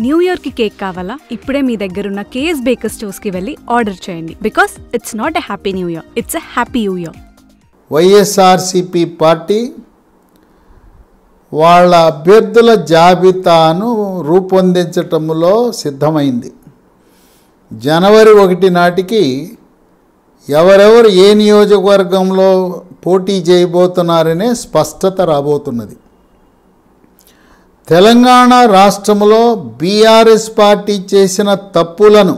New year కి cake కావాలా? ఇప్పుడే మీ దగ్గరున్న కేఎస్ బేకర్ స్టోర్స్ కి వెళ్ళి ఆర్డర్ చేయండి. Because it's not a happy new year, it's a happy new year. YSRCP party వాళ్ళ అభ్యర్థుల జాబితాను రూపొందించటంలో సిద్ధమైంది. జనవరి 1 నాటికి ఎవరెవరు ఏ నియోజకవర్గంలో పోటీ చేయబోతున్నారనే స్పష్టత రాబోతున్నది. తెలంగాణ రాష్ట్రంలో బీఆర్ఎస్ పార్టీ చేసిన తప్పులను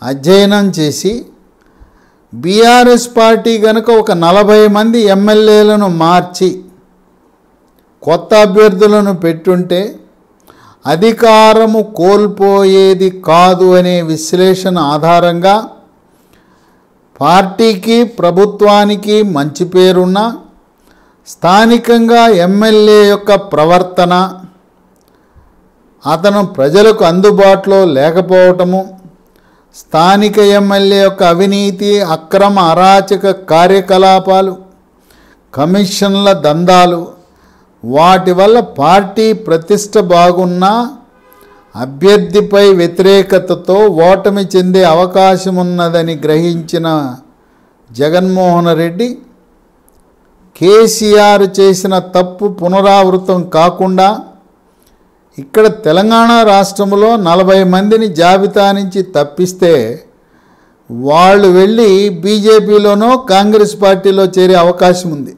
అధ్యయనం చేసి బీఆర్ఎస్ పార్టీ గనుక ఒక 40 మంది ఎమ్మెల్యేలను మార్చి కొత్త అభ్యర్థులను పెట్టుంటే అధికారము కోల్పోయేది కాదు అనే విశ్లేషణ ఆధారంగా పార్టీకి ప్రభుత్వానికి మంచి పేరున్న స్థానికంగా ఎమ్మెల్యే యొక్క ప్రవర్తన, అతను ప్రజలకు అందుబాటులో లేకపోవటము, స్థానిక ఎమ్మెల్యే యొక్క అవినీతి, అక్రమ అరాచక కార్యకలాపాలు, కమిషన్ల దందాలు, వాటి వల్ల పార్టీ ప్రతిష్ట బాగున్నా అభ్యర్థిపై వ్యతిరేకతతో ఓటమి చెందే అవకాశం ఉన్నదని గ్రహించిన జగన్మోహన్ రెడ్డి కేసీఆర్ చేసిన తప్పు పునరావృతం కాకుండా ఇక్కడ తెలంగాణ రాష్ట్రంలో 40 మందిని జాబితా నుంచి తప్పిస్తే వాళ్ళు వెళ్ళి బీజేపీలోనో కాంగ్రెస్ పార్టీలో చేరే అవకాశం ఉంది.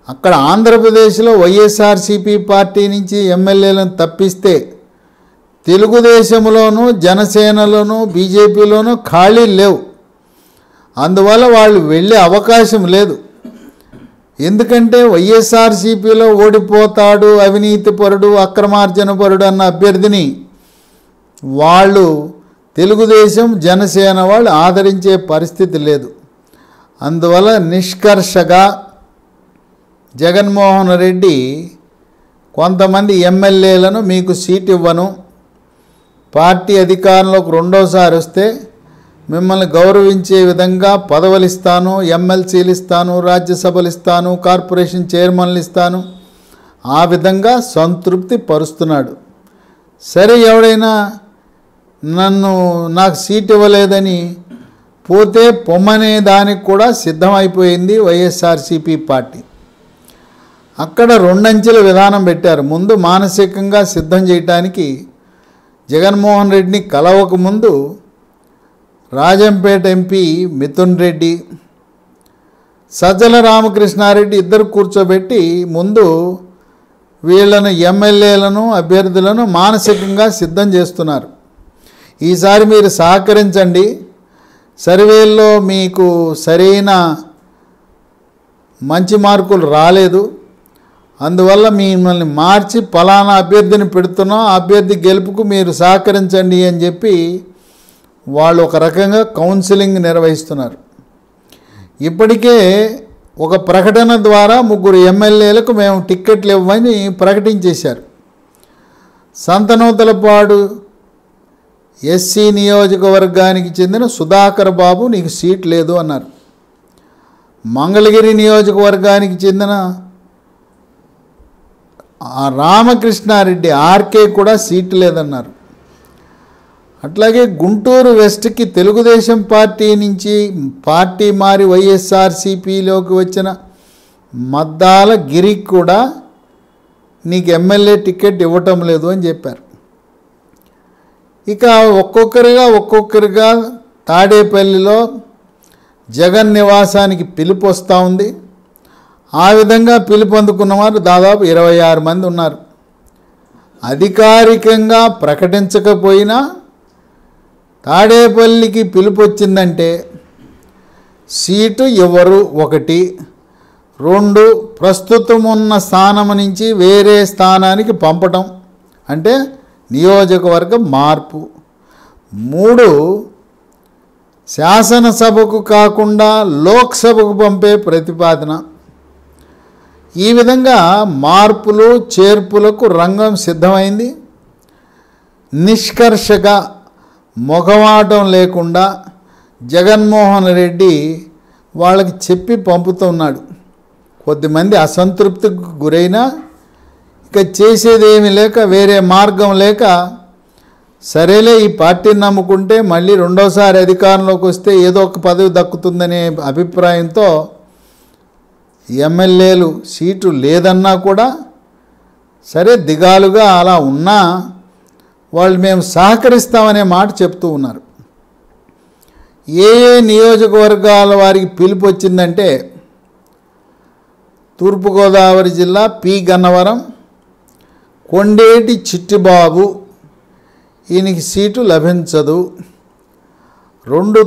అక్కడ ఆంధ్రప్రదేశ్లో వైఎస్ఆర్సీపీ పార్టీ నుంచి ఎమ్మెల్యేలను తప్పిస్తే తెలుగుదేశంలోనూ జనసేనలోనూ బీజేపీలోనూ ఖాళీ లేవు. అందువల్ల వాళ్ళు వెళ్ళే అవకాశం లేదు. ఎందుకంటే వైఎస్ఆర్సీపీలో ఓడిపోతాడు, అవినీతిపరుడు, అక్రమార్జనపరుడు అన్న అభ్యర్థిని వాళ్ళు తెలుగుదేశం జనసేన వాళ్ళు ఆదరించే పరిస్థితి లేదు. అందువల్ల నిష్కర్షగా జగన్మోహన్ రెడ్డి కొంతమంది ఎమ్మెల్యేలను మీకు సీట్ ఇవ్వను, పార్టీ అధికారంలోకి రెండోసారి వస్తే మిమ్మల్ని గౌరవించే విధంగా పదవులు ఇస్తాను, ఎమ్మెల్సీలు ఇస్తాను, రాజ్యసభలు ఇస్తాను, కార్పొరేషన్ చైర్మన్లు ఇస్తాను, ఆ విధంగా సంతృప్తి పరుస్తున్నాడు. సరే, ఎవడైనా నాకు సీట్ ఇవ్వలేదని పోతే పొమ్మనే దానికి కూడా సిద్ధమైపోయింది వైఎస్ఆర్సీపీ పార్టీ. అక్కడ 2 అంచెల విధానం పెట్టారు. ముందు మానసికంగా సిద్ధం చేయటానికి జగన్మోహన్ రెడ్డిని కలవక ముందు రాజంపేట ఎంపీ మిథున్ రెడ్డి, సజ్జల రామకృష్ణారెడ్డి ఇద్దరు కూర్చోబెట్టి ముందు వీళ్ళను ఎమ్మెల్యేలను అభ్యర్థులను మానసికంగా సిద్ధం చేస్తున్నారు. ఈసారి మీరు సహకరించండి, సర్వేల్లో మీకు సరైన మంచి మార్కులు రాలేదు, అందువల్ల మిమ్మల్ని మార్చి పలానా అభ్యర్థిని పెడుతున్నాం, ఆ అభ్యర్థి గెలుపుకు మీరు సహకరించండి అని చెప్పి వాళ్ళు ఒక రకంగా కౌన్సిలింగ్ నిర్వహిస్తున్నారు. ఇప్పటికే ఒక ప్రకటన ద్వారా 3 ఎమ్మెల్యేలకు మేము టిక్కెట్లు ఇవ్వని ప్రకటించేశారు. సంతనూతలపాడు ఎస్సీ నియోజకవర్గానికి చెందిన సుధాకర్ బాబు నీకు సీట్ లేదు అన్నారు. మంగళగిరి నియోజకవర్గానికి చెందిన రామకృష్ణారెడ్డి ఆర్కే కూడా సీట్ లేదన్నారు. అట్లాగే గుంటూరు వెస్ట్కి తెలుగుదేశం పార్టీ నుంచి పార్టీ మారి వైఎస్ఆర్సీపీలోకి వచ్చిన మద్దాల గిరికి కూడా నీకు ఎమ్మెల్యే టికెట్ ఇవ్వటం లేదు అని చెప్పారు. ఇక ఒక్కొక్కరిగా తాడేపల్లిలో జగన్ నివాసానికి పిలుపు వస్తూ ఉంది. ఆ విధంగా పిలుపు అందుకున్న వారు దాదాపు 26 మంది ఉన్నారు. అధికారికంగా ప్రకటించకపోయినా తాడేపల్లికి పిలుపు వచ్చిందంటే సీటు ఎవరు 1, 2 ప్రస్తుతం ఉన్న స్థానం నుంచి వేరే స్థానానికి పంపటం అంటే నియోజకవర్గ మార్పు, 3 శాసనసభకు కాకుండా లోక్సభకు పంపే ప్రతిపాదన. ఈ విధంగా మార్పులు చేర్పులకు రంగం సిద్ధమైంది. నిష్కర్షగా మొగమాటం లేకుండా జగన్మోహన్ రెడ్డి వాళ్ళకి చెప్పి పంపుతున్నాడు. కొద్దిమంది అసంతృప్తికి గురైనా ఇక చేసేది ఏమీ లేక వేరే మార్గం లేక సరేలే ఈ పార్టీని నమ్ముకుంటే మళ్ళీ రెండోసారి అధికారంలోకి వస్తే ఏదో ఒక పదవి దక్కుతుందనే అభిప్రాయంతో ఎమ్మెల్యేలు సీటు లేదన్నా కూడా సరే దిగాలుగా అలా ఉన్నా వాళ్ళు మేము సహకరిస్తామనే మాట చెప్తూ ఉన్నారు. ఏ నియోజకవర్గాల వారికి పిలుపు వచ్చిందంటే తూర్పుగోదావరి జిల్లా పి గన్నవరం కొండేటి చిట్టిబాబు ఈయనకి సీటు లభించదు. 2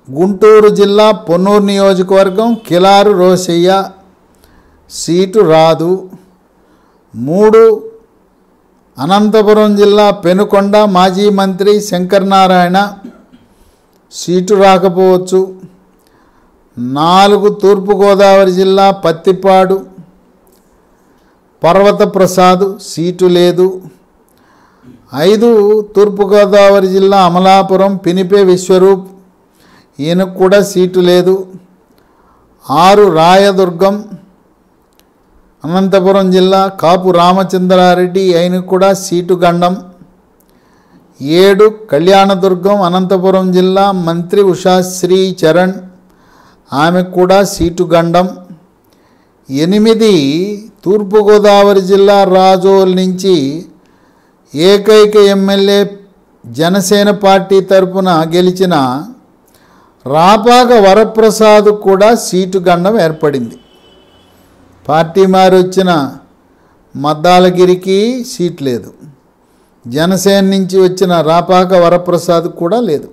గుంటూరు జిల్లా పొన్నూరు నియోజకవర్గం కిలారు రోసయ్య సీటు రాదు. 3 అనంతపురం జిల్లా పెనుకొండ మాజీ మంత్రి శంకరనారాయణ సీటు రాకపోవచ్చు. 4 తూర్పుగోదావరి జిల్లా పత్తిపాడు పర్వత ప్రసాద్ సీటు లేదు. 5 తూర్పుగోదావరి జిల్లా అమలాపురం పినిపే విశ్వరూప్ ఈయనకు కూడా సీటు లేదు. 6 రాయదుర్గం అనంతపురం జిల్లా కాపు రామచంద్రారెడ్డి ఆయనకు కూడా సీటు గండం. 7 కళ్యాణదుర్గం అనంతపురం జిల్లా మంత్రి ఉషాశ్రీ చరణ్ ఆమెకు కూడా సీటు గండం. 8 తూర్పుగోదావరి జిల్లా రాజోల్ నుంచి ఏకైక ఎమ్మెల్యే జనసేన పార్టీ తరపున గెలిచిన రాపాక వరప్రసాద్ కూడా సీటు గండం ఏర్పడింది. పార్టీ మారి వచ్చిన మద్దాలగిరికి సీట్ లేదు. జనసేన నుంచి వచ్చిన రాపాక వరప్రసాద్ కూడా లేదు.